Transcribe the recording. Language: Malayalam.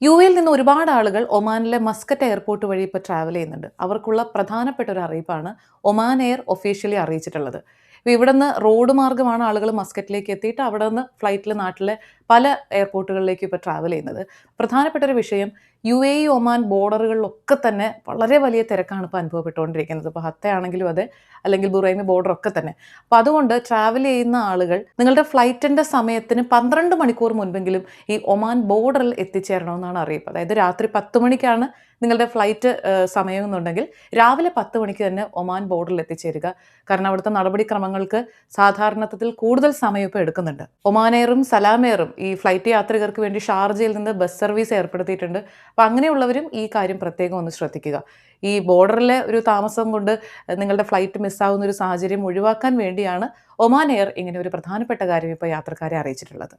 യുഎയിൽ നിന്ന് ഒരുപാട് ആളുകൾ ഒമാനിലെ മസ്കറ്റ് എയർപോർട്ട് വഴി ഇപ്പോൾ ട്രാവൽ ചെയ്യുന്നുണ്ട്. അവർക്കുള്ള പ്രധാനപ്പെട്ട ഒരു അറിയിപ്പാണ് ഒമാൻ എയർ ഒഫീഷ്യലി അറിയിച്ചിട്ടുള്ളത്. ഇപ്പോൾ ഇവിടുന്ന് റോഡ് മാർഗ്ഗമാണ് ആളുകൾ മസ്കറ്റിലേക്ക് എത്തിയിട്ട് അവിടെ നിന്ന് ഫ്ലൈറ്റിൽ നാട്ടിലെ പല എയർപോർട്ടുകളിലേക്കും ഇപ്പോൾ ട്രാവൽ ചെയ്യുന്നത്. പ്രധാനപ്പെട്ട ഒരു വിഷയം യുഎഇ ഒമാൻ ബോർഡറുകളിലൊക്കെ തന്നെ വളരെ വലിയ തിരക്കാണ് ഇപ്പോൾ അനുഭവപ്പെട്ടുകൊണ്ടിരിക്കുന്നത്. ഇപ്പോൾ ഹത്തയാണെങ്കിലും അതെ, അല്ലെങ്കിൽ ബുറൈമി ബോർഡറൊക്കെ തന്നെ. അപ്പോൾ അതുകൊണ്ട് ട്രാവൽ ചെയ്യുന്ന ആളുകൾ നിങ്ങളുടെ ഫ്ലൈറ്റിൻ്റെ സമയത്തിന് 12 മണിക്കൂർ മുൻപെങ്കിലും ഈ ഒമാൻ ബോർഡറിൽ എത്തിച്ചേരണമെന്നാണ് അറിയിപ്പ്. അതായത് രാത്രി 10 മണിക്കാണ് നിങ്ങളുടെ ഫ്ലൈറ്റ് സമയം എന്നുണ്ടെങ്കിൽ രാവിലെ 10 മണിക്ക് തന്നെ ഒമാൻ ബോർഡറിൽ എത്തിച്ചേരുക. കാരണം അവിടുത്തെ നടപടിക്രമങ്ങൾക്ക് സാധാരണത്തിൽ കൂടുതൽ സമയം ഇപ്പോൾ എടുക്കുന്നുണ്ട്. ഒമാൻ എയറും സലാം എയറും ഈ ഫ്ലൈറ്റ് യാത്രികർക്ക് വേണ്ടി ഷാർജയിൽ നിന്ന് ബസ് സർവീസ് ഏർപ്പെടുത്തിയിട്ടുണ്ട്. അപ്പോൾ അങ്ങനെയുള്ളവരും ഈ കാര്യം പ്രത്യേകം ഒന്ന് ശ്രദ്ധിക്കുക. ഈ ബോർഡറിലെ ഒരു താമസം കൊണ്ട് നിങ്ങളുടെ ഫ്ലൈറ്റ് മിസ്സാവുന്ന ഒരു സാഹചര്യം ഒഴിവാക്കാൻ വേണ്ടിയാണ് ഒമാൻ എയർ ഇങ്ങനെ ഒരു പ്രധാനപ്പെട്ട കാര്യം ഇപ്പോൾ യാത്രക്കാരെ അറിയിച്ചിട്ടുള്ളത്.